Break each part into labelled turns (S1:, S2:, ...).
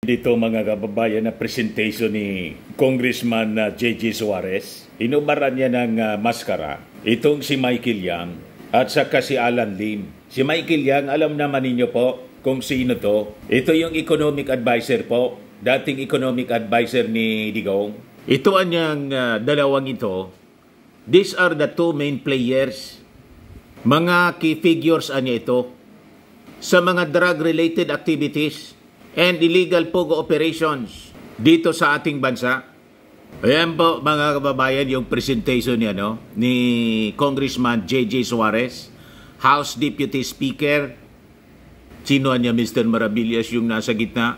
S1: Dito mga kababayan na presentation ni Congressman J.J. Suarez. Inubaran niya ng maskara itong si Michael Yang at saka si Alan Lim. Si Michael Yang, alam naman ninyo po kung sino to. Ito yung economic advisor po, dating economic advisor ni Digong. Ito anyang dalawang ito. These are the two main players. Mga key figures anya ito sa mga drug-related activities and illegal pogo operations dito sa ating bansa. Ayan po mga kababayan yung presentation niya, no? Ni Congressman J.J. Suarez, House Deputy Speaker. Sino niya, Mr. Maravillas, yung nasa gitna?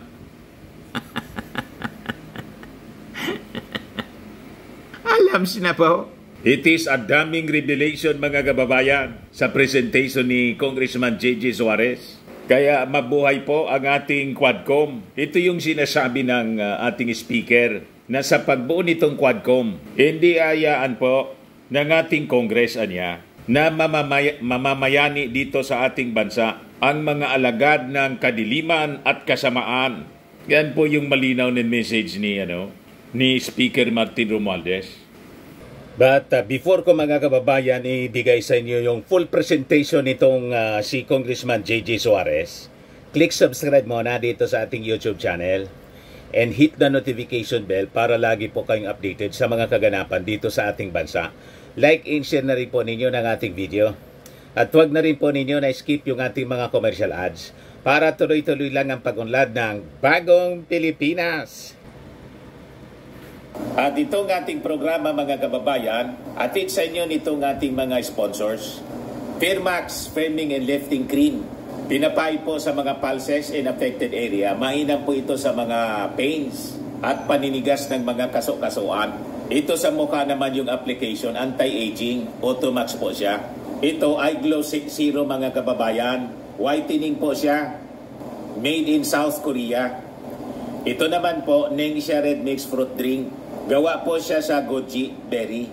S1: Alam siya na po. It is a damning revelation mga kababayan sa presentation ni Congressman J.J. Suarez. Kaya mabuhay po ang ating Quadcom. Ito yung sinasabi ng ating speaker na sa pagbuo nitong Quadcom, hindi ayaan po ng ating Congress niya na mamamayani dito sa ating bansa ang mga alagad ng kadiliman at kasamaan. Yan po yung malinaw na message ni Speaker Martin Romualdez. But before ko mga kababayan ibigay sa inyo yung full presentation nitong si Congressman J.J. Suarez, click subscribe muna dito sa ating YouTube channel and hit the notification bell para lagi po kayong updated sa mga kaganapan dito sa ating bansa. Like and share na rin po ninyo ng ating video. At huwag na rin po ninyo na skip yung ating mga commercial ads para tuloy-tuloy lang ang pag-unlad ng Bagong Pilipinas. At itong ating programa mga kababayan, atid sa inyo nitong ating mga sponsors. Fairmax Firming and Lifting Cream. Pinapay po sa mga pulses in affected area. Mainam po ito sa mga pains at paninigas ng mga kaso-kasuan. Ito sa mukha naman yung application, anti-aging, Automax po siya. Ito ay Glow 60 mga kababayan. Whitening po siya. Made in South Korea. Ito naman po, Nengxia Red Mix Fruit Drink. Gawa po siya sa goji berry.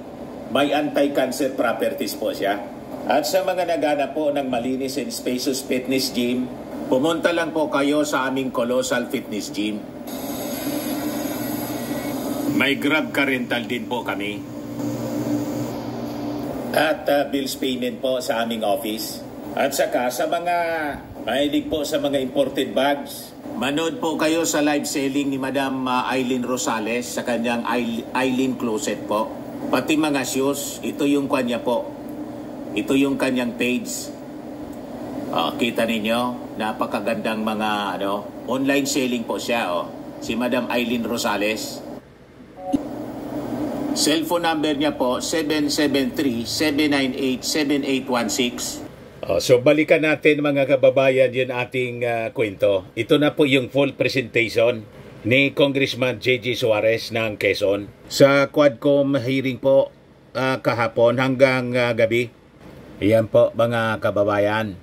S1: May anti-cancer properties po siya. At sa mga nagana po ng malinis and spacious fitness gym, pumunta lang po kayo sa aming Colossal Fitness Gym. May Grab car rental din po kami. At bills payment po sa aming office. At saka sa mga mahilig po sa mga imported bags, manood po kayo sa live selling ni Madam Eileen Rosales sa kanyang Eileen Closet po. Pati mga shoes, ito yung kanya po. Ito yung kanyang page. Kita ninyo, napakagandang mga online selling po siya. Si Madam Eileen Rosales. Cellphone number niya po, 773-798-7816. So balikan natin mga kababayan yung ating kwento. Ito na po yung full presentation ni Congressman J.J. Suarez ng Quezon sa Quadcom hearing po kahapon hanggang gabi. Iyan po mga kababayan.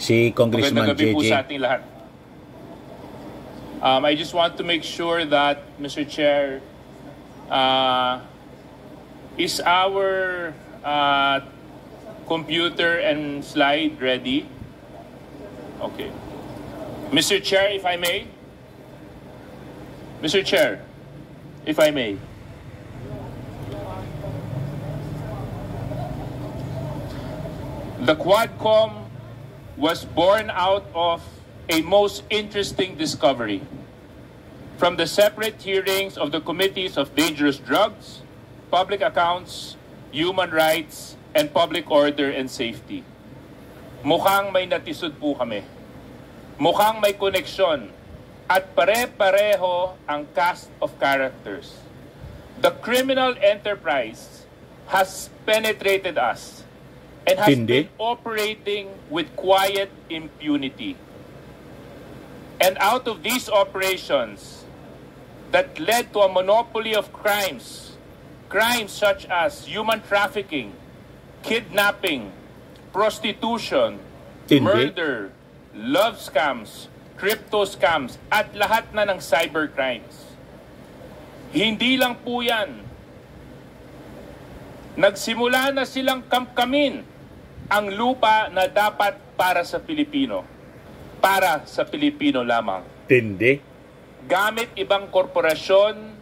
S1: Si Congressman J.J.
S2: po sa ating lahat. I just want to make sure that, Mr. Chair, is our computer and slide ready? Okay. Mr. Chair, if I may? Mr. Chair, if I may. The Quadcom was born out of a most interesting discovery from the separate hearings of the Committees of Dangerous Drugs, Public Accounts, Human Rights, and Public Order and Safety. Mukhang may natisod po kami. Mukhang may koneksyon at pare-pareho ang cast of characters. The criminal enterprise has penetrated us and has been operating with quiet impunity. And out of these operations that led to a monopoly of crimes such as human trafficking, kidnapping, prostitution, murder, love scams, crypto scams, at lahat na ng cybercrimes. Hindi lang po yan. Nagsimula na silang kamkamin ang lupa na dapat para sa Pilipino. para sa Pilipino lamang.
S1: Tindi.
S2: Gamit ibang korporasyon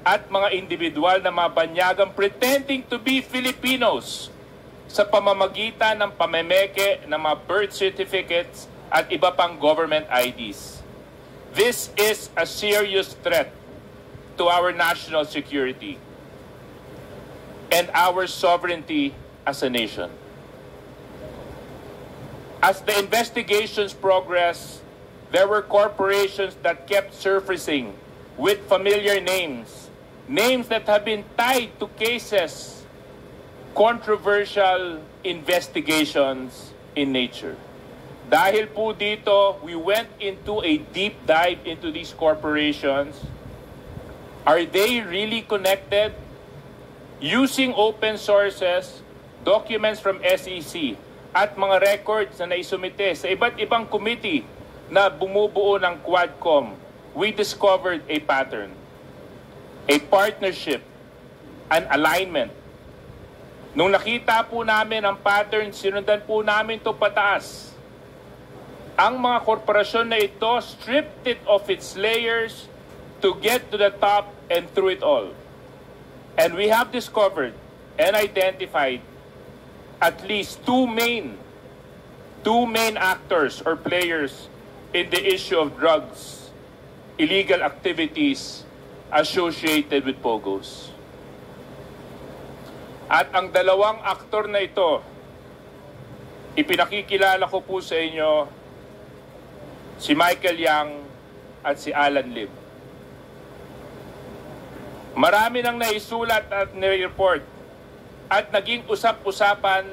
S2: at mga individual na mabanyagang pretending to be Filipinos sa pamamagitan ng pamemeke ng mga birth certificates at iba pang government IDs. This is a serious threat to our national security and our sovereignty as a nation. As the investigations progress, there were corporations that kept surfacing with familiar names, names that have been tied to cases, controversial investigations in nature. Dahil po dito, we went into a deep dive into these corporations. Are they really connected? Using open sources, documents from SEC, at mga records na naisumite sa iba't ibang committee na bumubuo ng Quadcom, we discovered a pattern, a partnership, an alignment. Nung nakita po namin ang pattern, sinundan po namin ito pataas. Ang mga korporasyon na ito stripped it of its layers to get to the top and through it all. And we have discovered and identified at least two main actors or players in the issue of drugs, illegal activities associated with POGOs. At ang dalawang aktor na ito, ipinakikilala ko po sa inyo si Michael Yang at si Alan Lim. Marami nang naisulat at nire-report at naging usap-usapan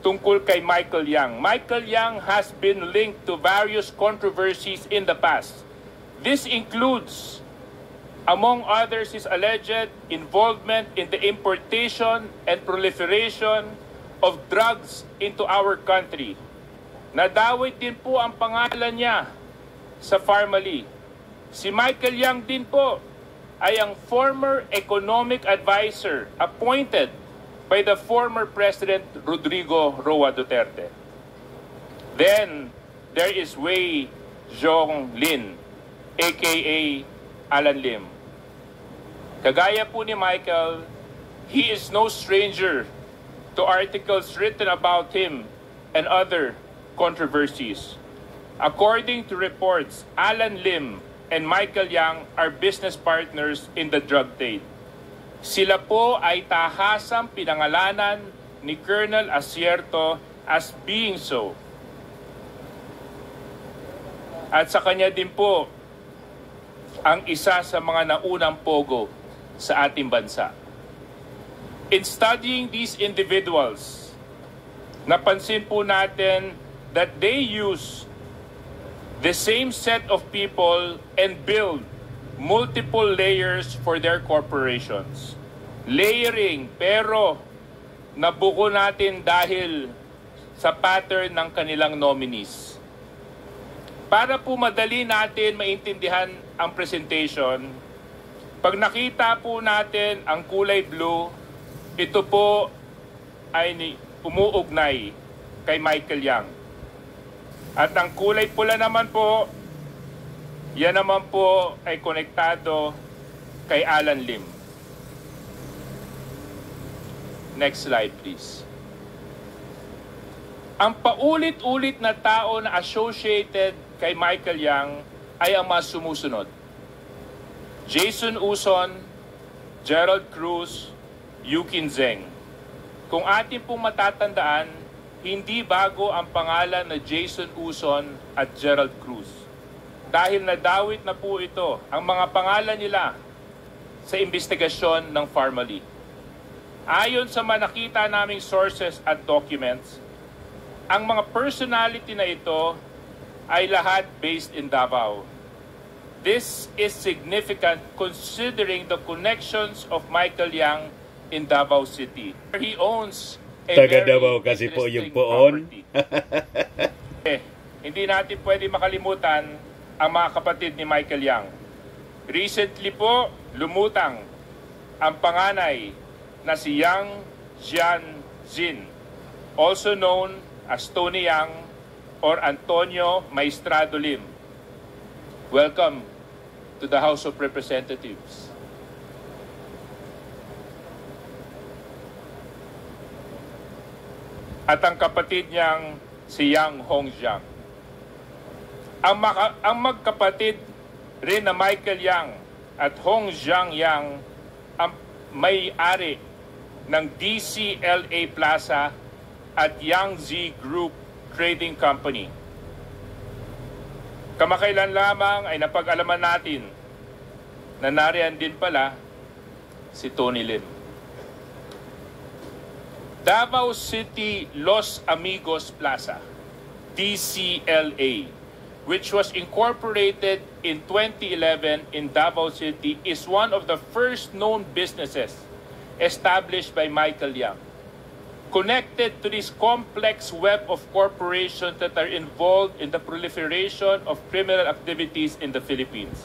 S2: tungkol kay Michael Yang. Michael Yang has been linked to various controversies in the past. This includes, among others, his alleged involvement in the importation and proliferation of drugs into our country. Nadawit din po ang pangalan niya sa Pharmally. Si Michael Yang din po ay ang former economic advisor appointed by the former President Rodrigo Roa Duterte. Then, there is Wei Zhonglin, aka Alan Lim. Kagaya po ni Michael, he is no stranger to articles written about him and other controversies. According to reports, Alan Lim and Michael Yang are business partners in the drug trade. Sila po ay tahasang pinangalanan ni Colonel Asierto as being so. At sa kanya din po ang isa sa mga naunang pogo sa ating bansa. In studying these individuals, napansin po natin that they use the same set of people and build multiple layers for their corporations. Layering, pero nabuko natin dahil sa pattern ng kanilang nominees. Para po madali natin maintindihan ang presentation, pag nakita po natin ang kulay blue, ito po ay umuugnay kay Michael Yang. At ang kulay pula naman po, yan naman po ay konektado kay Alan Lim. Next slide, please. Ang paulit-ulit na tao na associated kay Michael Yang ay ang mga sumusunod: Jason Uson, Gerald Cruz, Yukin Zeng. Kung atin pong matatandaan, hindi bago ang pangalan na Jason Uson at Gerald Cruz. Dahil nadawit na po ito, ang mga pangalan nila sa investigasyon ng Pharmally. Ayon sa nakita naming sources at documents, ang mga personality na ito ay lahat based in Davao. This is significant considering the connections of Michael Yang in Davao City. He owns
S1: taga Davao kasi po yung poon.
S2: Hindi natin pwede makalimutan ang mga kapatid ni Michael Yang. Recently po, lumutang ang panganay na si Yang Jianjin, also known as Tony Yang, or Antonio Maestrado Lim. Welcome to the House of Representatives. At ang kapatid niyang si Yang Hongjiang. Ang magkapatid rin na Michael Yang at Hongjiang Yang ang may-ari ng DCLA Plaza at Yangzi Group Trading Company. Kamakailan lamang ay napag-alaman natin na nariyan din pala si Tony Lim. Davao City Los Amigos Plaza, DCLA, which was incorporated in 2011 in Davao City, is one of the first known businesses established by Michael Yang, connected to this complex web of corporations that are involved in the proliferation of criminal activities in the Philippines.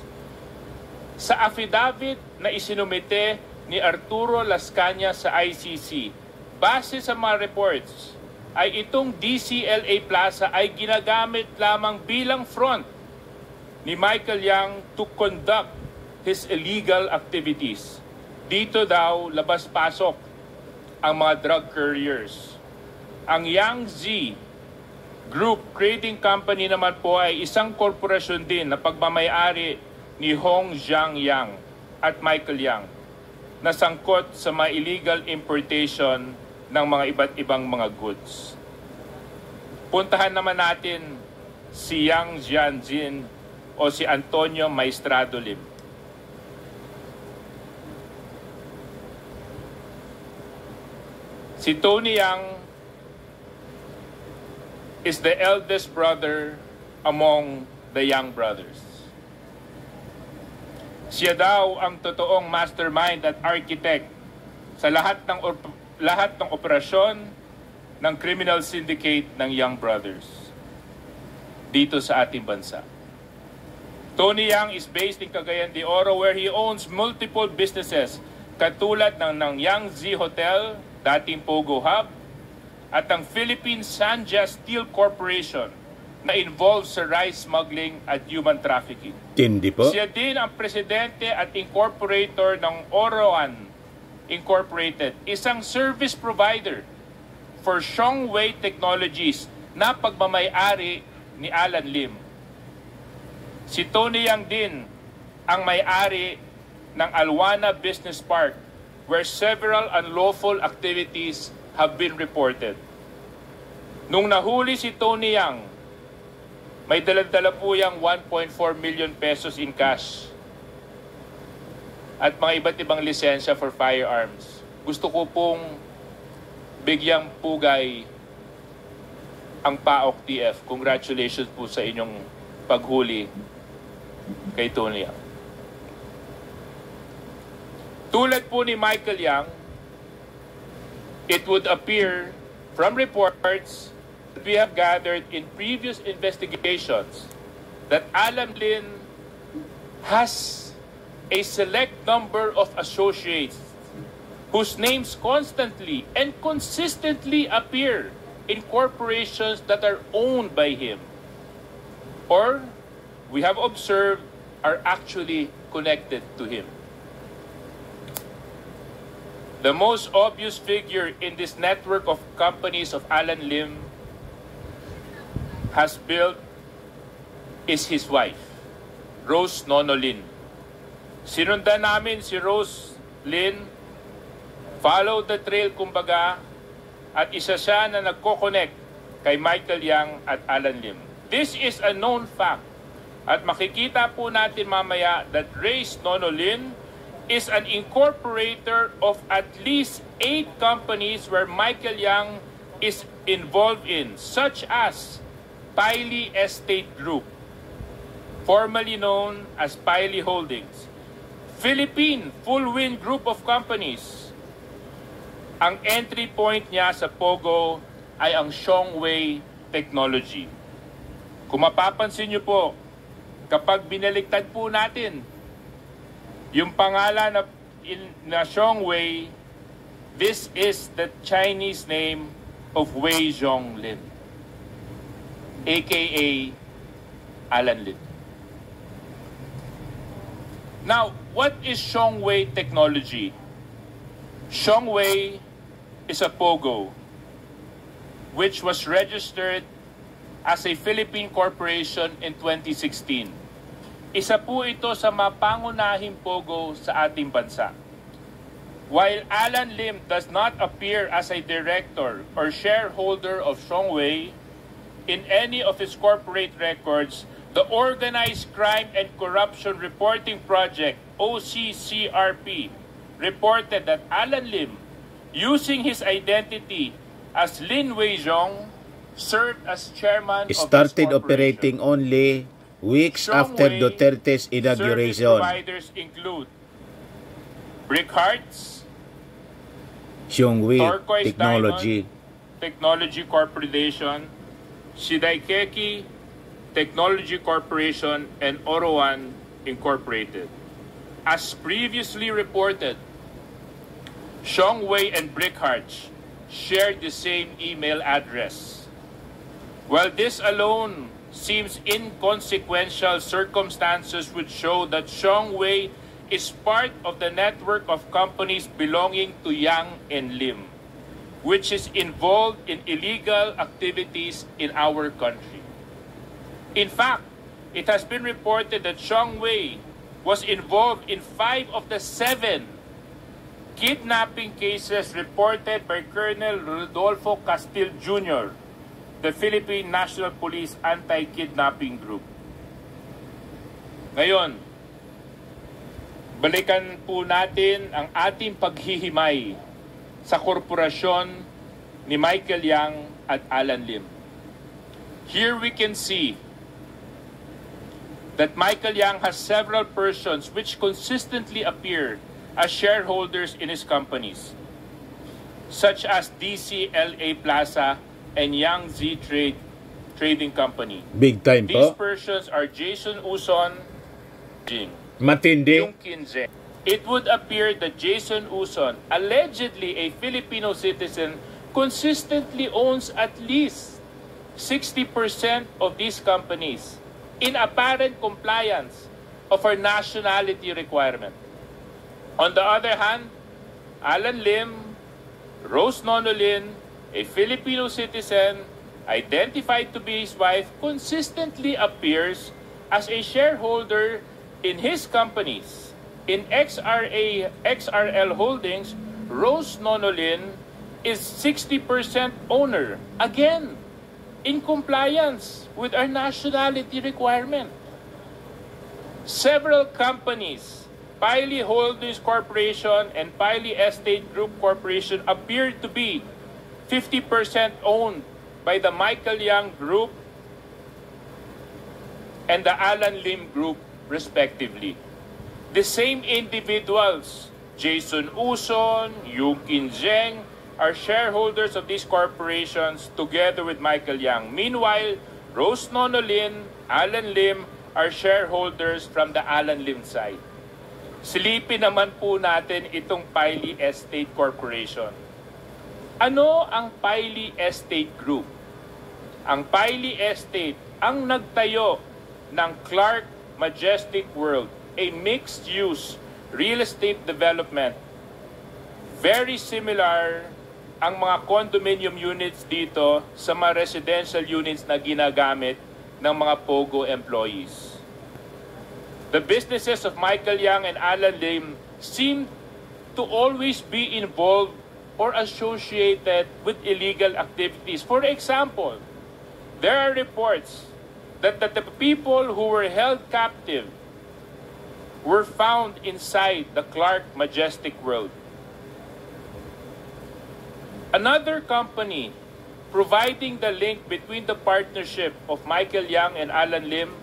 S2: Sa affidavit na isinumite ni Arturo Las Cañas sa ICC, base sa mga reports, ay itong DCLA Plaza ay ginagamit lamang bilang front ni Michael Yang to conduct his illegal activities. Dito daw labas-pasok ang mga drug couriers. Ang Yangzi Group Trading Company naman po ay isang korporasyon din na pagmamay-ari ni Hongjiang Yang at Michael Yang na sangkot sa mga illegal importation ng mga iba't ibang mga goods. Puntahan naman natin si Yang Jianjin o si Antonio Maestrado Lim. Si Tony Yang is the eldest brother among the Yang brothers. Siya daw ang totoong mastermind at architect sa lahat ng operasyon ng criminal syndicate ng Yang brothers dito sa ating bansa. Tony Yang is based in Cagayan de Oro where he owns multiple businesses katulad ng Yangzi Hotel, dating Pogo Hub, at ang Philippine Sanja Steel Corporation na involved sa rice smuggling at human trafficking.
S1: Hindi po.
S2: Siya din ang presidente at incorporator ng Oroan Incorporated, isang service provider for Shongwei Technologies na pagmamay-ari ni Alan Lim. Si Tony Yang din ang may-ari ng Alwana Business Park where several unlawful activities have been reported. Nung nahuli si Tony Yang, may dala-dala po yang 1.4 million pesos in cash at mga iba't ibang lisensya for firearms. Gusto ko pong bigyang pugay ang PAOK TF. Congratulations po sa inyong paghuli kay Tony Yang. Tulad po ni Michael Yang, it would appear from reports that we have gathered in previous investigations that Alan Lim has a select number of associates whose names constantly and consistently appear in corporations that are owned by him or we have observed are actually connected to him. The most obvious figure in this network of companies of Alan Lim has built is his wife, Rose Nono Lin. Sinundan namin si Rose Lin, follow the trail kumbaga, at isa siya na nagko-connect kay Michael Yang at Alan Lim. This is a known fact at makikita po natin mamaya that Rose Nono Lin is an incorporator of at least 8 companies where Michael Yang is involved in, such as Piley Estate Group, formerly known as Piley Holdings, Philippine Full Wind Group of Companies. Ang entry point niya sa Pogo ay ang Shongwei Technology. Kung mapapansin niyo po, kapag binaliktad po natin yung pangalan na Shongwei, this is the Chinese name of Wei Zhonglin. aka Alan Lim. Now, what is Shongwei Technology? Shongwei is a POGO which was registered as a Philippine corporation in 2016. Isa po ito sa mapangunahing POGO sa ating bansa. While Alan Lim does not appear as a director or shareholder of Shongwei in any of his corporate records, the Organized Crime and Corruption Reporting Project, OCCRP, reported that Alan Lim, using his identity as Lin Weizhong, served as chairman
S3: started
S2: of this
S3: operating only weeks after
S2: Shongwei
S3: Duterte's
S2: service
S3: inauguration.
S2: providers include Brick Hearts,
S3: Shongwei
S2: Turquoise
S3: Technology,
S2: Technology Corporation, Shidaikeki Technology Corporation, and Orowan Incorporated. As previously reported, Shongwei and Brick Hearts shared the same email address. While this alone seems inconsequential, circumstances would show that Shongwei is part of the network of companies belonging to Yang and Lim, which is involved in illegal activities in our country. In fact, it has been reported that Shongwei was involved in 5 of the 7 kidnapping cases reported by Colonel Rodolfo Castil Jr., the Philippine National Police Anti-Kidnapping Group. Ngayon, balikan po natin ang ating paghihimay sa korporasyon ni Michael Yang at Alan Lim. Here we can see that Michael Yang has several persons which consistently appear as shareholders in his companies, such as DCLA Plaza and Yang Z Trading Company.
S3: big time
S2: These
S3: po.
S2: persons are Jason Uson, Jing,
S3: Matindi.
S2: Yung Kinze. It would appear that Jason Uson, allegedly a Filipino citizen, consistently owns at least 60% of these companies in apparent compliance of our nationality requirement. On the other hand, Alan Lim, Rose Nonolin, a Filipino citizen, identified to be his wife, consistently appears as a shareholder in his companies. In XRL Holdings, Rose Nonolin is 60% owner. Again, in compliance with our nationality requirement. Several companies, Piley Holdings Corporation and Piley Estate Group Corporation, appear to be 50% owned by the Michael Yang Group and the Alan Lim Group, respectively. The same individuals, Jason Uson, Yung Kinzeng, are shareholders of these corporations together with Michael Yang. Meanwhile, Rose Nonolin, Alan Lim are shareholders from the Alan Lim side. Silipin naman po natin itong Piley Estate Corporation. Ano ang Piley Estate Group? Ang Piley Estate ang nagtayo ng Clark Majestic World, a mixed-use real estate development. Very similar ang mga condominium units dito sa mga residential units na ginagamit ng mga POGO employees. The businesses of Michael Yang and Alan Lim seem to always be involved or associated with illegal activities. For example, there are reports that the people who were held captive were found inside the Clark Majestic World. Another company providing the link between the partnership of Michael Yang and Alan Lim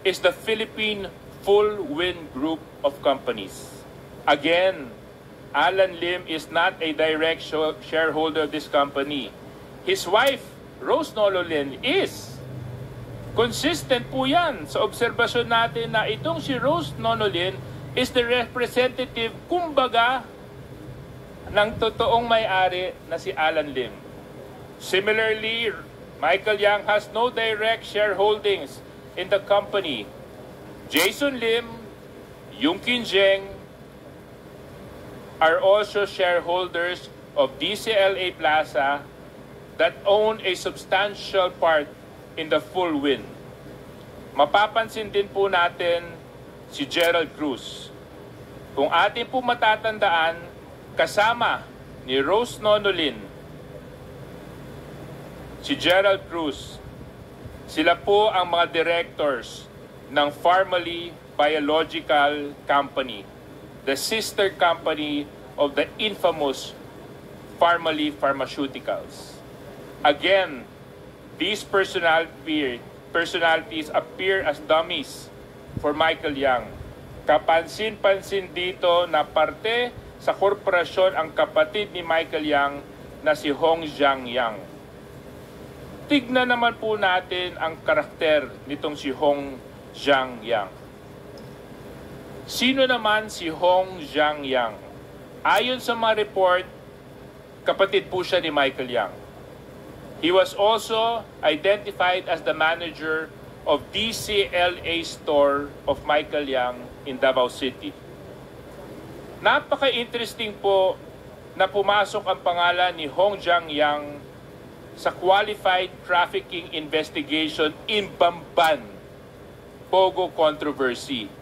S2: is the Philippine Full Wind Group of Companies. Again, Alan Lim is not a direct shareholder of this company. His wife, Rose Nonolin, is. Consistent po yan sa obserbasyon natin na itong si Rose Nonolin is the representative, kumbaga, ng totoong may-ari na si Alan Lim. Similarly, Michael Yang has no direct shareholdings in the company. Jason Lim, Yungkin Zheng are also shareholders of DCLA Plaza that own a substantial part in the full win. Mapapansin din po natin si Gerald Cruz. Kung atin po matatandaan, kasama ni Rose Nonolin, si Gerald Cruz, sila po ang mga directors ng Pharmaly Biological Company, the sister company of the infamous Pharmaly Pharmaceuticals. Again, these personalities appear as dummies for Michael Yang. Kapansin-pansin dito na parte sa korporasyon ang kapatid ni Michael Yang na si Hong Zhang Yang. Tignan naman po natin ang karakter nitong si Hong Zhang Yang. Sino naman si Hong Zhang Yang? Ayon sa mga report, kapatid po siya ni Michael Yang. He was also identified as the manager of DCLA store of Michael Yang in Davao City. Napaka-interesting po na pumasok ang pangalan ni Hong Zhang Yang sa Qualified Trafficking Investigation in Bamban Pogo controversy.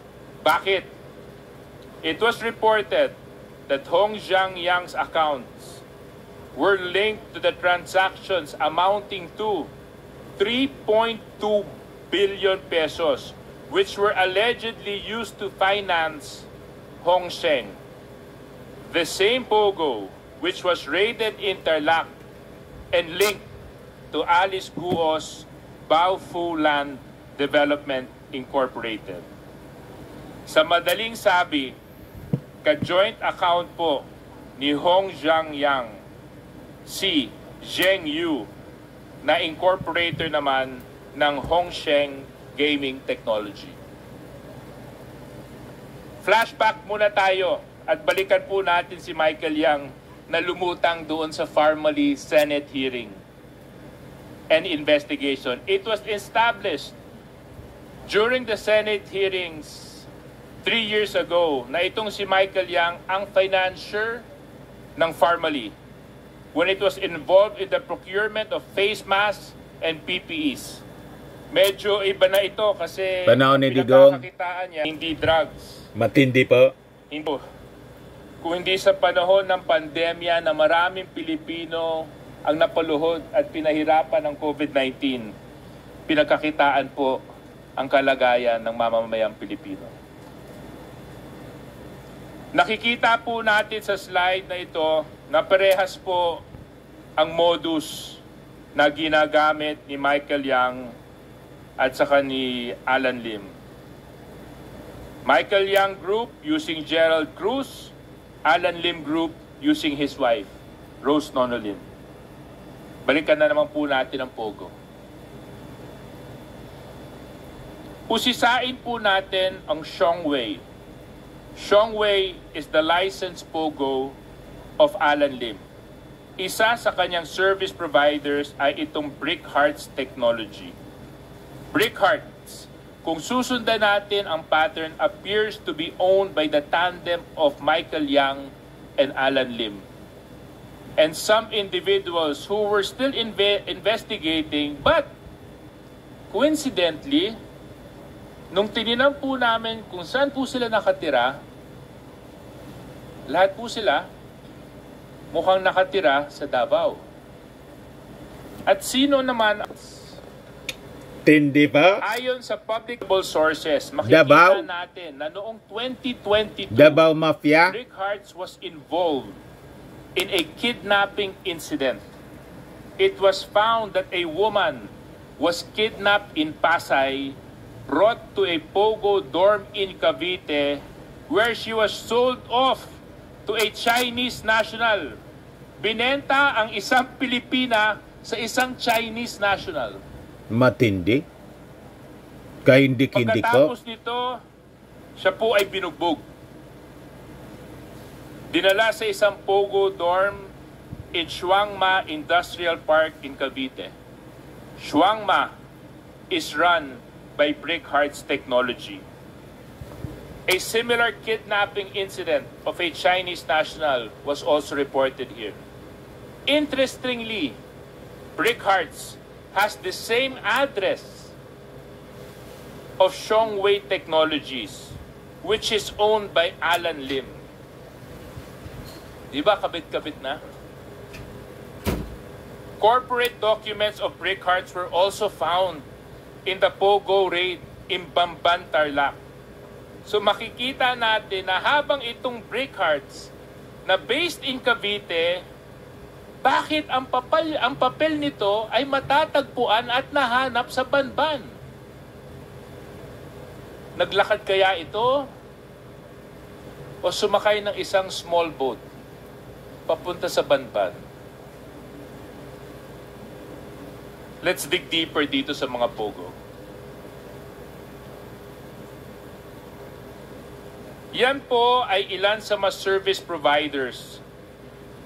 S2: Bakit? It was reported that Hong Zhang Yang's accounts were linked to the transactions amounting to 3.2 billion pesos, which were allegedly used to finance Hong Sheng. The same Pogo, which was raided in Tarlac and linked to Alice Guo's Baofu Land Development Incorporated. Sa madaling sabi, ka-joint account po ni Hong Zhang Yang si Zheng Yu na incorporator naman ng Hong Sheng Gaming Technology. Flashback muna tayo at balikan po natin si Michael Yang na lumutang doon sa Pharmaly Senate hearing and investigation. It was established during the Senate hearings 3 years ago na itong si Michael Yang ang financier ng Pharmaly when it was involved in the procurement of face masks and PPEs. Medyo iba na ito kasi
S3: Panahon ni Digong,
S2: pinagkakakitaan niya, hindi drugs.
S3: matindi po.
S2: Hindi. Kung hindi sa panahon ng pandemya na maraming Pilipino ang napaluhod at pinahirapan ng COVID-19, pinagkakitaan po ang kalagayan ng mamamayang Pilipino. Nakikita po natin sa slide na ito na parehas po ang modus na ginagamit ni Michael Yang at saka ni Alan Lim. Michael Yang Group using Gerald Cruz, Alan Lim Group using his wife, Rose Nonolin. Balikan na naman po natin ang Pogo. Usisain po natin ang Xiongwei. Xiongwei is the licensed Pogo of Alan Lim. Isa sa kanyang service providers ay itong Brick Hearts Technology. Brick Hearts, kung susundan natin ang pattern, appears to be owned by the tandem of Michael Yang and Alan Lim. And some individuals who were still investigating, but coincidentally, nung tininan po namin kung saan po sila nakatira, lahat po sila mukhang nakatira sa Davao. At sino naman?
S3: Tindi pa.
S2: Ayon sa public sources, makikita
S3: Davao
S2: natin na noong 2022,
S3: Davao Mafia.
S2: Brick Hearts was involved in a kidnapping incident. It was found that a woman was kidnapped in Pasay, brought to a Pogo dorm in Cavite, where she was sold off to a Chinese national. Binenta ang isang Pilipina sa isang Chinese national.
S3: Matindi. Kahindik-hindik po.
S2: Pagkatapos nito, siya po ay binugbog. Dinala sa isang Pogo dorm in Shuangma Industrial Park in Cavite. Shuangma is run by Brick Hearts Technology. A similar kidnapping incident of a Chinese national was also reported here. Interestingly, Brick Hearts has the same address of Shongwei Technologies, which is owned by Alan Lim. Di ba kabit-kabit na? Corporate documents of Brick Hearts were also found in the Pogo raid in Bamban, Tarlac. So makikita natin na habang itong Brick Hearts na based in Cavite, bakit ang papel nito ay matatagpuan at nahanap sa Banban? Naglakad kaya ito? O sumakay ng isang small boat papunta sa Banban? Let's dig deeper dito sa mga Pogo. Yan po ay ilan sa mga service providers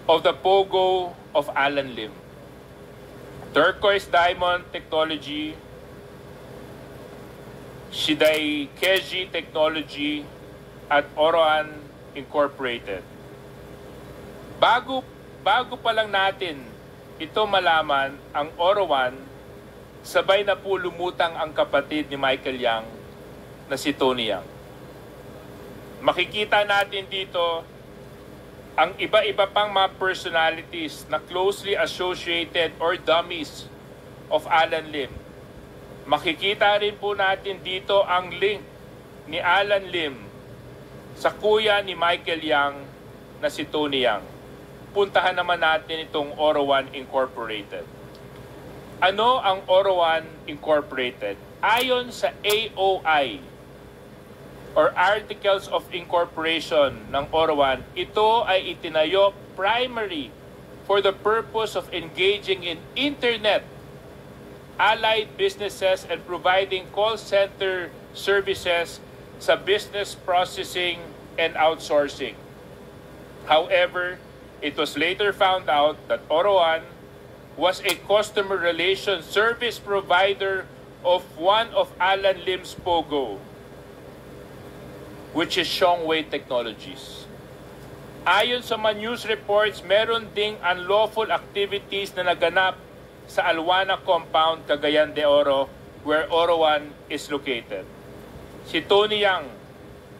S2: of the Pogo of Alan Lim. Turquoise Diamond Technology, Shiday Keji Technology, at Oroan Incorporated. Bago pa lang natin ito malaman, ang Oroan, sabay na po lumutang ang kapatid ni Michael Yang na si Tony Yang. Makikita natin dito ang iba-iba pang mga personalities na closely associated or dummies of Alan Lim. Makikita rin po natin dito ang link ni Alan Lim sa kuya ni Michael Yang na si Tony Yang. Puntahan naman natin itong Oroan Incorporated. Ano ang Oroan Incorporated? Ayon sa AOI, or Articles of Incorporation ng Oroan, ito ay itinayo primary for the purpose of engaging in internet, allied businesses, and providing call center services sa business processing and outsourcing. However, it was later found out that Oroan was a customer relations service provider of one of Alan Lim's Pogo, which is Shongwei Technologies. Ayon sa mga news reports, meron ding unlawful activities na naganap sa Alwana Compound, Cagayan de Oro, where Oroan is located. Si Tony Yang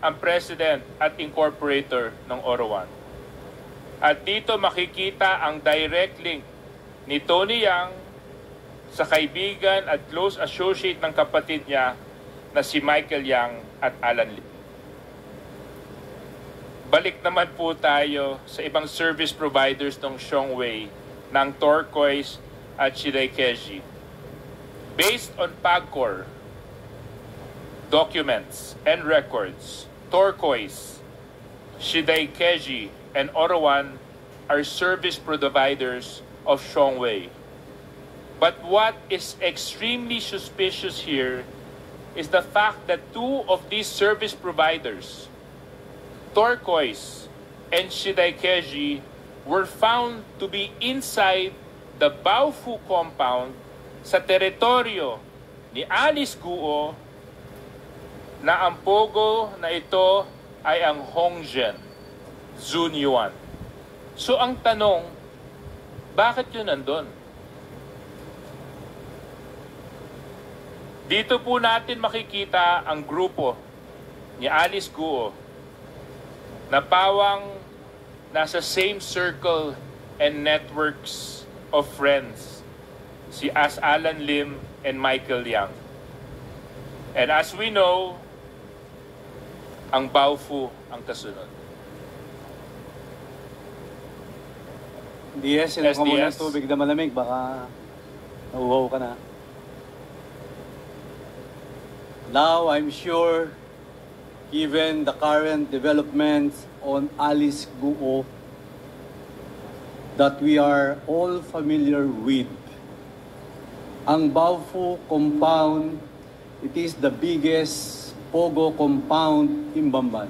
S2: ang president at incorporator ng Oroan. At dito makikita ang direct link ni Tony Yang sa kaibigan at close associate ng kapatid niya na si Michael Yang at Alan Lim. Balik naman po tayo sa ibang service providers ng Shongwei, ng Turquoise at Shiday Keji. Based on PAGCOR documents and records, Turquoise, Shiday Keji, and Oroan are service providers of Shongwei. But what is extremely suspicious here is the fact that two of these service providers, Turquoise and Shiday Keji, were found to be inside the Baofu compound sa teritoryo ni Alice Guo, na ang Pogo na ito ay ang Hongzhen Zunyuan. So ang tanong, bakit yun nandun? Dito po natin makikita ang grupo ni Alice Guo na pawang nasa same circle and networks of friends, si Alan Lim and Michael Yang. And as we know, ang Baofu ang kasunod.
S4: DS, sila ko muna tubig na malamig, baka nauhaw ka na. Now, I'm sure, given the current developments on Alice Guo, that we are all familiar with. Ang Baofu compound, it is the biggest Pogo compound in Bamban,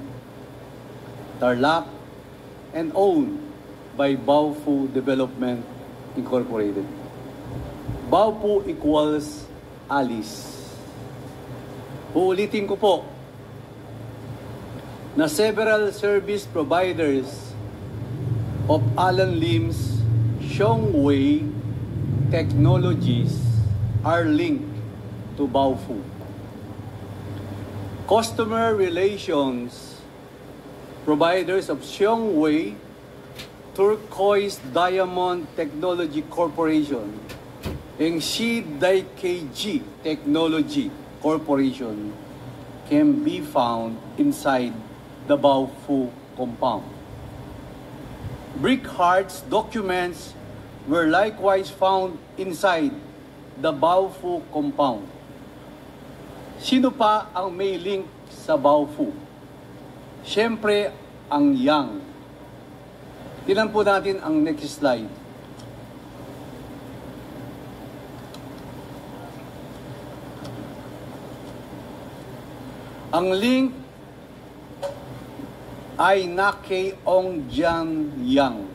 S4: Tarlac, and owned by Baofu Development Incorporated. Baufu equals Alice. Uulitin ko po na several service providers of Alan Lim's Xiongwei Technologies are linked to Baufu. Customer relations providers of Xiongwei Turquoise Diamond Technology Corporation and Daikeji Technology Corporation can be found inside the Baufu compound. Brickhart's documents were likewise found inside the Baufu compound. Sino pa ang may link sa Baufu? Siyempre, ang Yang. Tingnan po natin ang next slide. Ang link ay na kay Ong Jian Yang,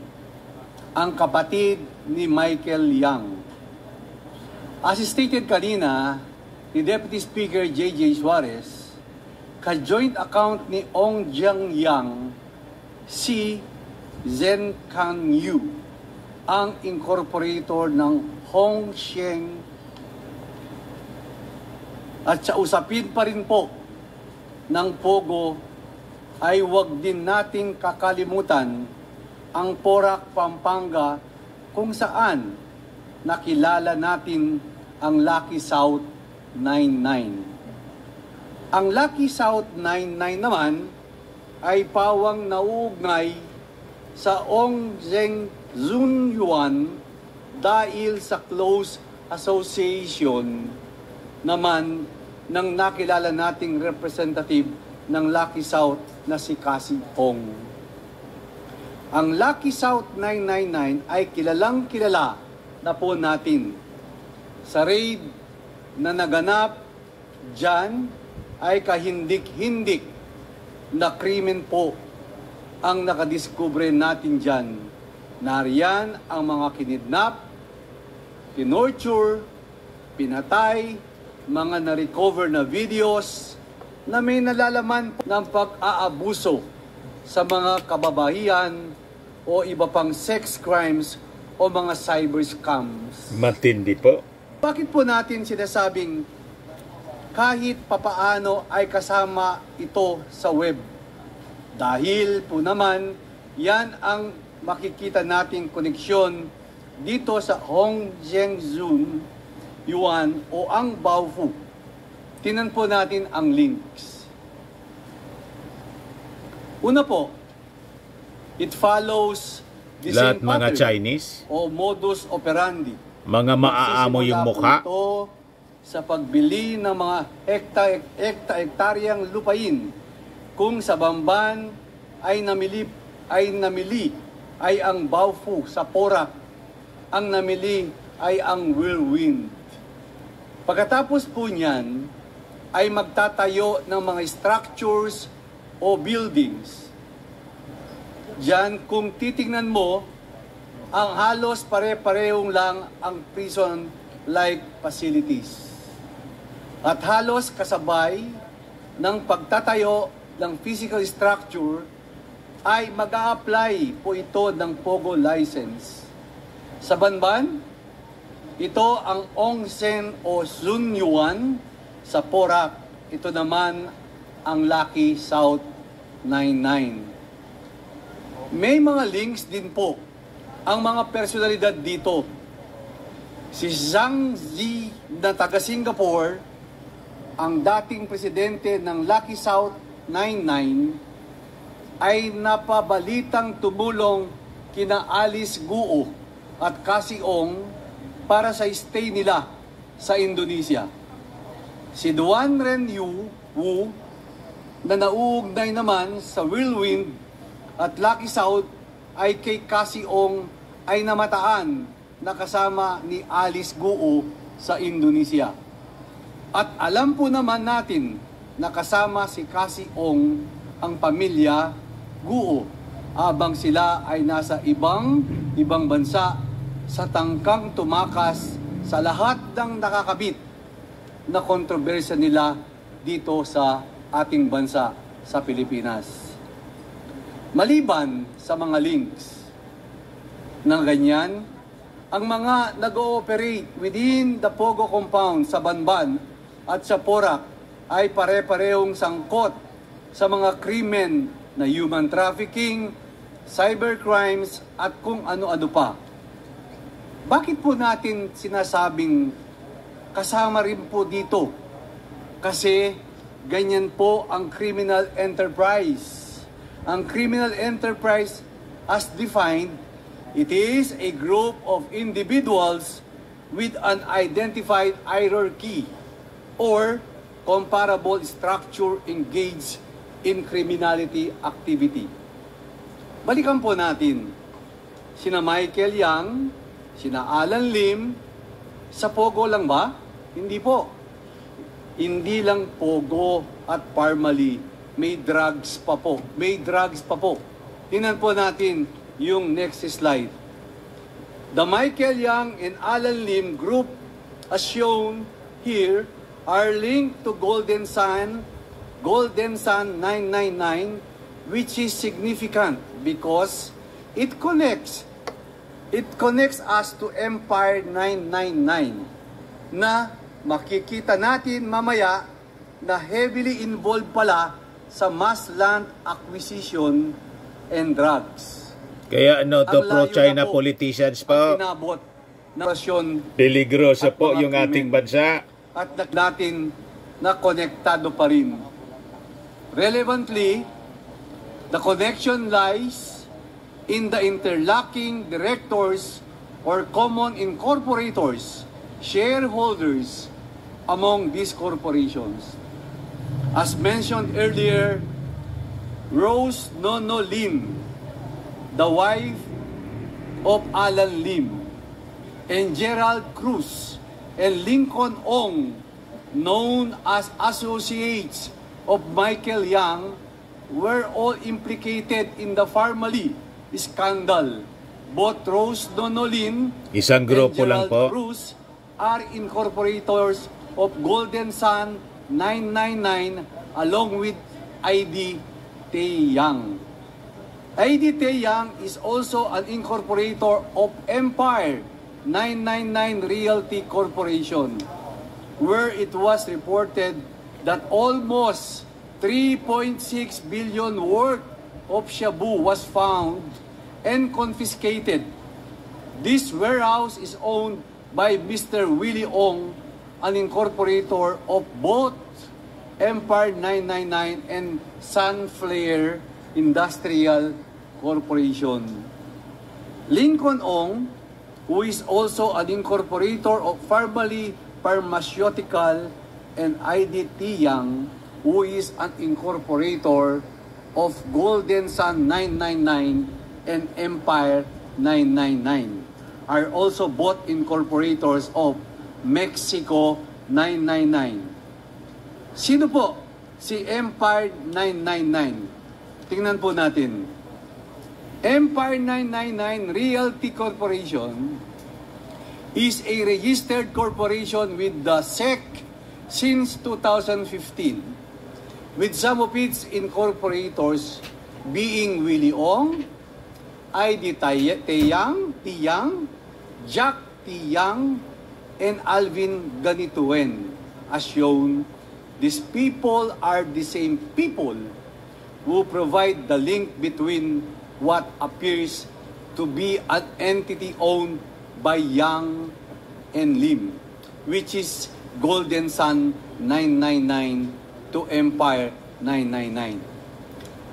S4: ang kapatid ni Michael Yang. As stated kanina, ni Deputy Speaker J.J. Suarez, ka-joint account ni Ong Jian Yang, si Zhen Kan Yu, ang incorporator ng Hong Sheng. At sa usapin pa rin po ng Pogo, ay huwag din nating kakalimutan ang Porac, Pampanga, kung saan nakilala natin ang Lucky South 99. Ang Lucky South 99 naman ay pawang nauugnay sa Ong Zeng Zunyuan dahil sa close association naman ng nakilala nating representative ng Lucky South na si Cassie Ong. Ang Lucky South 999 ay kilalang kilala na po natin. Sa raid na naganap dyan ay kahindik-hindik na krimen po ang nakadiskubre natin dyan. Nariyan ang mga kinidnap, tinorture, pinatay, mga na-recover na videos na may nalalaman ng pag-aabuso sa mga kababaihan o iba pang sex crimes o mga cyber scams.
S3: Matindi po.
S4: Bakit po natin sinasabing kahit papaano ay kasama ito sa web? Dahil po naman, yan ang makikita nating koneksyon dito sa Hong Zhengzhun Yuan o ang Baufu. Tingnan po natin ang links. Una po, it follows the
S3: Lahat
S4: same
S3: mga
S4: pattern
S3: Chinese,
S4: o modus operandi.
S3: mga maaamo yung mukha.
S4: Ito sa pagbili ng mga hektaryang lupain kung sa Bamban ay namili ay ang Baufu sa Porac, ang namili ay ang Whirlwind. Pagkatapos po niyan, ay magtatayo ng mga structures o buildings. Diyan, kung titingnan mo, ang halos pare-parehong lang ang prison-like facilities. At halos kasabay ng pagtatayo ng physical structure ay mag-a-apply po ito ng Pogo license. Sa Banban, ito ang Ongsen o Zunyuan sa Porac. Ito naman ang Lucky South 99. May mga links din po ang mga personalidad dito. Si Zhang Zi na taga Singapore, ang dating presidente ng Lucky South 99, ay napabalitang tumulong kina Alice Guo at Cassie Ong para sa stay nila sa Indonesia. Si Duan Ren Wu na nauugnay naman sa Whirlwind at Lucky South ay kay Cassie Ong ay namataan na kasama ni Alice Guo sa Indonesia. At alam po naman natin na kasama si Cassie Ong ang pamilya Guo habang sila ay nasa ibang bansa sa tangkang tumakas sa lahat ng nakakabit na kontrobersya nila dito sa ating bansa sa Pilipinas. Maliban sa mga links ng ganyan, ang mga nag-ooperate within the Pogo compound sa Banban at sa Porac ay pare-parehong sangkot sa mga krimen na human trafficking, cybercrimes at kung ano-ano pa. Bakit po natin sinasabing kasama rin po dito? Kasi ganyan po ang criminal enterprise. Ang criminal enterprise as defined, it is a group of individuals with an identified hierarchy or comparable structure engaged in criminality activity. Balikan po natin sina Michael Yang, sina Alan Lim, sa Pogo lang ba? Hindi po. Hindi lang Pogo at Parmali, may drugs pa po. May drugs pa po. Tingnan po natin yung next slide. The Michael Yang and Alan Lim group, as shown here, are linked to Golden Sun 999, which is significant because it connects us to Empire 999 na makikita natin mamaya na heavily involved pala sa mass land acquisition and drugs.
S3: Kaya ano to,
S4: Ang layo
S3: pro-China
S4: na po
S3: politicians
S4: ang
S3: po.
S4: inabot na rasyon
S3: Peligroso
S4: at
S3: po
S4: mga
S3: yung ating
S4: krimen.
S3: bansa.
S4: At natin na konektado pa rin. Relevantly, the connection lies in the interlocking directors or common incorporators, shareholders among these corporations. As mentioned earlier, Rose Nono Lim, the wife of Alan Lim, and Gerald Cruz and Lincoln Ong, known as associates of Michael Yang, were all implicated in the Parmali scandal. Both Rose Donolin
S3: Isang grupo
S4: and
S3: lang
S4: Gerald
S3: po.
S4: Cruz are incorporators of Golden Sun 999 along with ID Taeyang. ID Taeyang is also an incorporator of Empire 999 Realty Corporation, where it was reported that almost 3.6 billion worth of shabu was found and confiscated. This warehouse is owned by Mr. Willie Ong, an incorporator of both Empire 999 and Sunflare Industrial Corporation. Lincoln Ong, who is also an incorporator of Parmali Pharmaceutical, and ID Taeyang, who is an incorporator of Golden Sun 999 and Empire 999, are also both incorporators of Mexico 999. Sino po si Empire 999? Tingnan po natin. Empire 999 Realty Corporation is a registered corporation with the SEC since 2015, with some of its incorporators being Willie Ong, ID Taeyang, Jack Taeyang, and Alvin Ganituen. As shown, these people are the same people who provide the link between what appears to be an entity owned by Yang and Lim, which is Golden Sun 999 to Empire 999.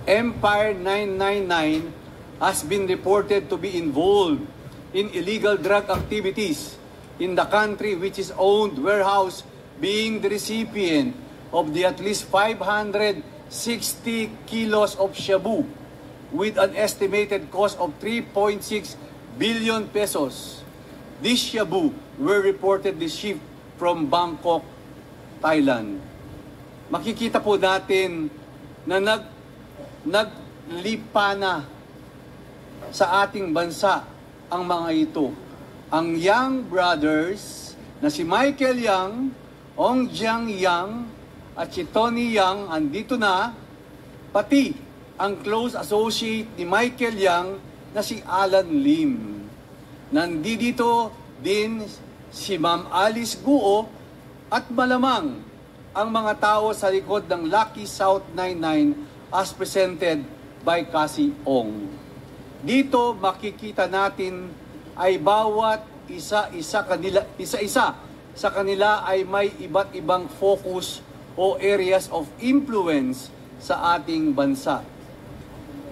S4: Empire 999 has been reported to be involved in illegal drug activities in the country, which is owned warehouse being the recipient of the at least 560 kilos of shabu with an estimated cost of 3.6 billion pesos. These shabu were reportedly shipped from Bangkok, Thailand. Makikita po natin na naglipa na sa ating bansa ang mga ito. Ang Yang brothers na si Michael Yang, Ong Jiang Yang, at si Tony Yang andito na, pati ang close associate ni Michael Yang na si Alan Lim. Nandito din si Ma'am Alice Guo at malamang ang mga tao sa likod ng Lucky South 99 as presented by Cassie Ong. Dito makikita natin ay bawat isa-isa sa kanila ay may iba't ibang focus o areas of influence sa ating bansa.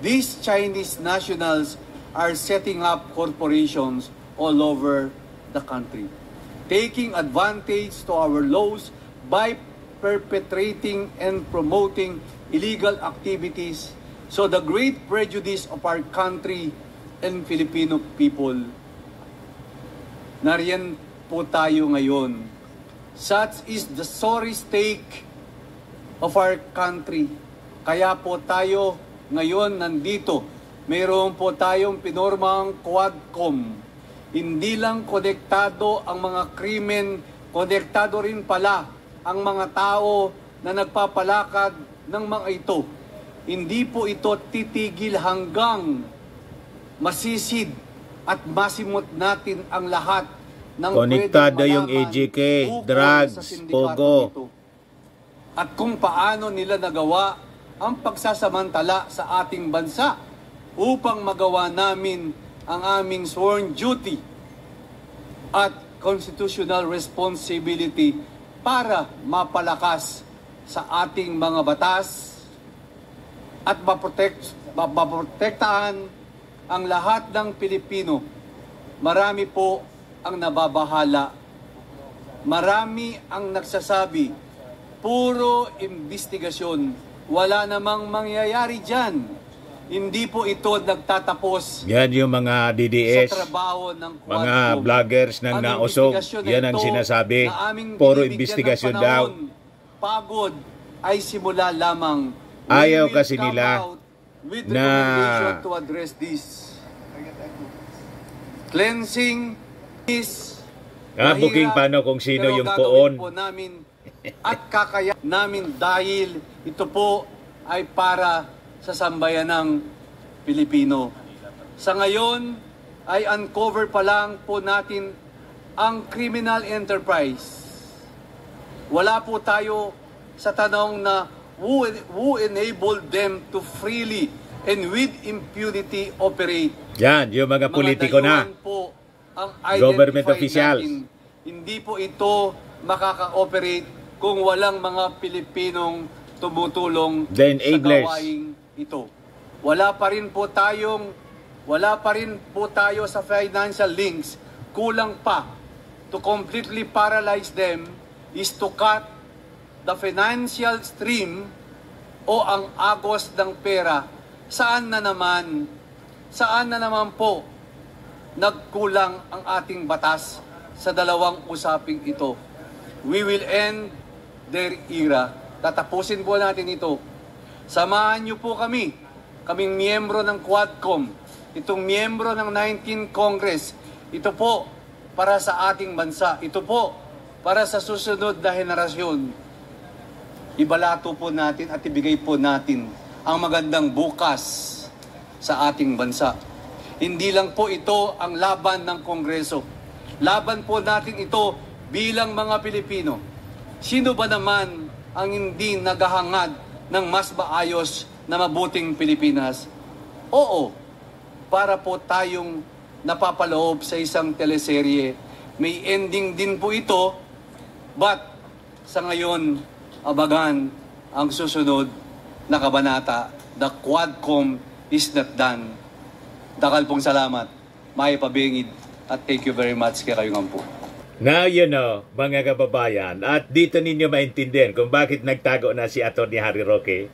S4: These Chinese nationals are setting up corporations all over the country, taking advantage to our laws by perpetrating and promoting illegal activities, so the great prejudice of our country and Filipino people. Nariyan po tayo ngayon. Such is the sorry state of our country. Kaya po tayo ngayon nandito. Mayroon po tayong pinormang Quadcom. Hindi lang konektado ang mga krimen, konektado rin pala ang mga tao na nagpapalakad ng mga ito. Hindi po ito titigil hanggang masisid at masimot natin ang lahat ng
S3: konektado yung AJK, drugs, pogo.
S4: Ito. At kung paano nila nagawa ang pagsasamantala sa ating bansa upang magawa namin ang aming sworn duty at constitutional responsibility para mapalakas sa ating mga batas at maprotektahan ang lahat ng Pilipino. Marami po ang nababahala. Marami ang nagsasabi, puro investigasyon. Wala namang mangyayari dyan. Hindi po ito nagtatapos.
S3: Yan yung mga DDS,
S4: sa trabaho ng Quadcom.
S3: mga vloggers nang nausog. Yan ang sinasabi. Puro investigasyon daw.
S4: Pagod ay simula lamang.
S3: Ayaw kasi nila na
S4: to address this. Cleansing is
S3: booking paano kung sino yung poon.
S4: Po namin at kakaya namin dahil ito po ay para sa sambayan ng Pilipino. Sa ngayon ay uncover pa lang po natin ang criminal enterprise. Wala po tayo sa tanong na who enabled them to freely and with impunity operate.
S3: Yan, yung mga politiko na.
S4: Po ang
S3: government officials.
S4: Natin. Hindi po ito makaka-operate kung walang mga Pilipinong tumutulong
S3: The enablers.
S4: sa gawaing ito. Wala pa rin po tayo sa financial links. Kulang pa. To completely paralyze them is to cut the financial stream o ang agos ng pera. Saan na naman po nagkulang ang ating batas sa dalawang usaping ito. We will end their era. Tatapusin po natin ito. Samahan niyo po kaming miyembro ng Quadcom, itong miyembro ng 19th Congress. Ito po para sa ating bansa. Ito po para sa susunod na henerasyon. Ibalato po natin at ibigay po natin ang magandang bukas sa ating bansa. Hindi lang po ito ang laban ng Kongreso. Laban po natin ito bilang mga Pilipino. Sino ba naman ang hindi naghahangad ng mas maayos na mabuting Pilipinas? Oo, para po tayong napapaloob sa isang teleserye. May ending din po ito, but sa ngayon, abagan ang susunod na kabanata. The Quadcom is not done. Dakal pong salamat, Maya Pabingid, at thank you very much kay kayong ampo.
S3: Now you know, mga kababayan, at dito ninyo maintindihan kung bakit nagtago na si Atty. Harry Roque.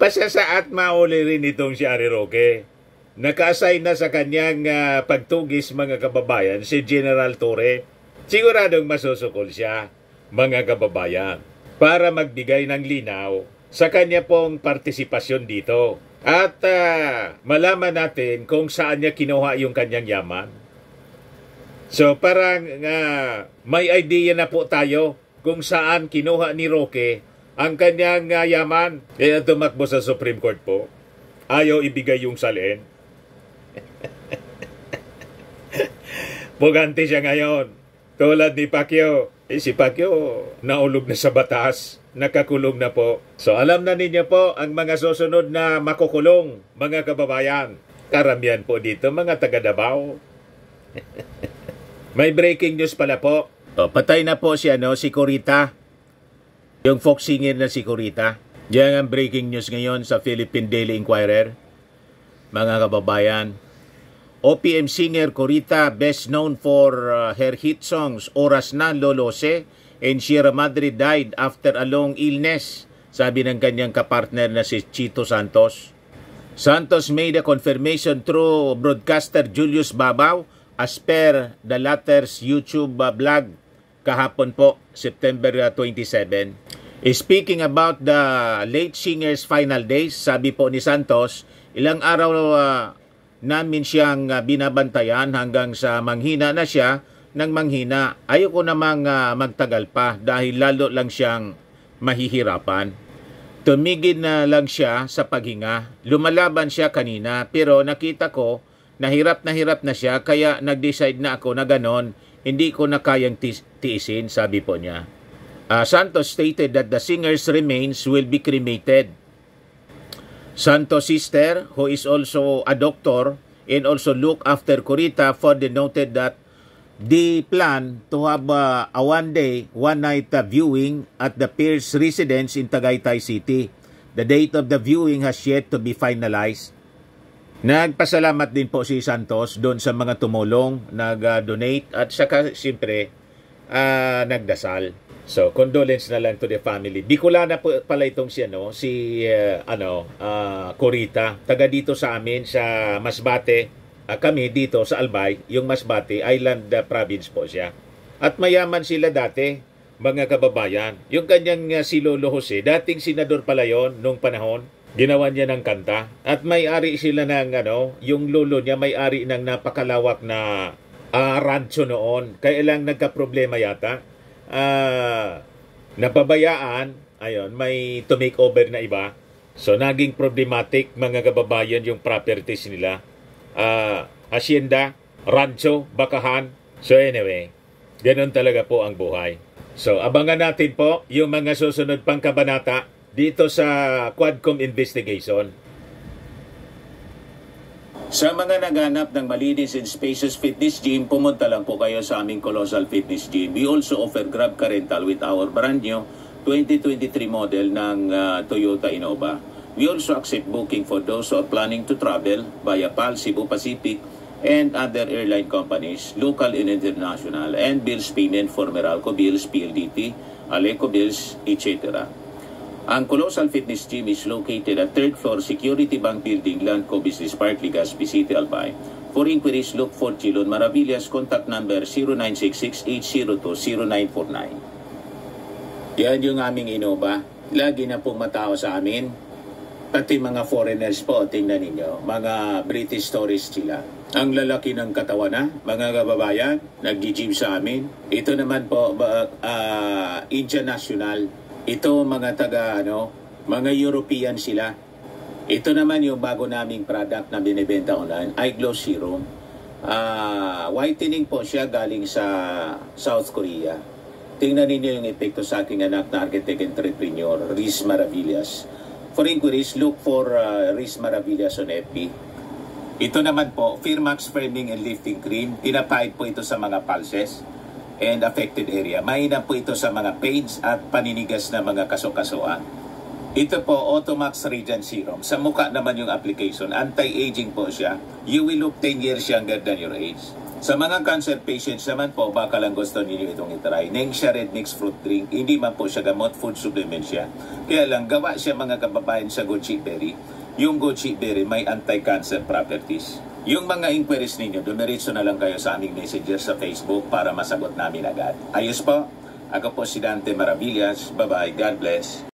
S3: Pasasaat mauli rin itong si Harry Roque. Naka-assign na sa kanyang pagtugis, mga kababayan, si General Torre. Siguradong masusukol siya, mga kababayan, para magbigay ng linaw sa kanya pong partisipasyon dito. At malaman natin kung saan niya kinuha yung kanyang yaman. So parang may idea na po tayo kung saan kinuha ni Roque ang kanyang yaman. Kaya tumakbo sa Supreme Court po. Ayaw ibigay yung salin. Pugante siya ngayon. Tulad ni Pacquiao. Si Pacquiao naulog na sa batas. Nakakulong na po. So alam na ninyo po ang mga susunod na makukulong, mga kababayan. Karamihan po dito, mga taga Davao. May breaking news pala po. Patay na po si Corita. Yung folk singer na si Corita. Yan ang breaking news ngayon sa Philippine Daily Inquirer. Mga kababayan. OPM singer Corita, best known for her hit songs Oras Na, Lolose, and Sierra Madre, died after a long illness, sabi ng kanyang kapartner na si Chito Santos. Santos made a confirmation through broadcaster Julius Babaw as per the latter's YouTube blog kahapon po, September 27. Speaking about the late singer's final days, sabi po ni Santos, ilang araw namin siyang binabantayan hanggang sa manghina na siya ng manghina. Ayoko namang magtagal pa dahil lalo lang siyang mahihirapan. Tumigil na lang siya sa paghinga. Lumalaban siya kanina pero nakita ko na hirap na siya kaya nag-decide na ako na ganon. Hindi ko na kayang tiisin, sabi po niya. Santos stated that the singer's remains will be cremated. Santos' sister, who is also a doctor and also look after Corita, further noted that the plan to have a one-day, one-night viewing at the Pierce residence in Tagaytay City. The date of the viewing has yet to be finalized. Nagpasalamat din po si Santos doon sa mga tumulong, nag-donate at saka siyempre nagdasal. So, condolence na lang to the family. Bicolana po pala itong si Corita. Taga dito sa amin sa Masbate. Kami dito sa Albay, yung Masbate Island province po siya. At mayaman sila dati, mga kababayan. Yung kanyang si Lolo Jose, dating senador pala yon nung panahon. Ginawa niya ng kanta. At may-ari sila ng yung lolo niya may-ari ng napakalawak na rancho noon. Kaya lang nagka-problema yata. Napabayaan, ayun, may to make over na iba. So, naging problematic, mga kababayan, yung properties nila. Hacienda, rancho, bakahan. So, anyway, ganun talaga po ang buhay. So, abangan natin po yung mga susunod pang kabanata dito sa Quadcom investigation. Sa mga naghanap ng malinis and spacious fitness gym, pumunta lang po kayo sa aming Colossal Fitness Gym. We also offer Grab Car Rental with our brand new 2023 model ng Toyota Innova. We also accept booking for those who are planning to travel via PAL, Cebu Pacific, and other airline companies, local and international, and bills payment for Meralco Bills, PLDT, Aleco Bills, etc. Ang Colossal Fitness Gym is located at 3rd floor Security Bank Building, Landco Business Park, Legazpi City, Albay. For inquiries, look for Chilon Maravillas. Contact number 0966-802-0949. Yan yung aming Innova. Lagi na pong matao sa amin. Pati mga foreigners po, tingnan ninyo. Mga British tourists sila. Ang lalaki ng katawan na, mga kababayan, nag-gym sa amin. Ito naman po, Indian National. Ito mga mga European sila. Ito naman yung bago naming product na binibenta online, Eye Glow Serum. Whitening po siya galing sa South Korea. Tingnan ninyo yung epekto sa aking anak na architect entrepreneur, Riz Maravillas. For inquiries, look for Riz Maravillas on FB. Ito naman po, Firmax Firming and Lifting Cream. Pinapahid po ito sa mga pulses and affected area. Mainam po ito sa mga pains at paninigas na mga kaso-kasuan. Ito po, Automax Radiant Serum. Sa mukha naman yung application. Anti-aging po siya. You will look 10 years younger than your age. Sa mga cancer patients naman po, baka lang gusto niyo itong itry. Nengxia Red Mix Fruit Drink. Hindi man po siya gamot, food supplement siya. Kaya lang, gawa siya mga kababayan sa goji berry. Yung goji berry may anti-cancer properties. Yung mga inquiries ninyo, dumiretso na lang kayo sa aming messenger sa Facebook para masagot namin agad. Ayos po. Ako po si Dante Maravillas. Bye-bye. God bless.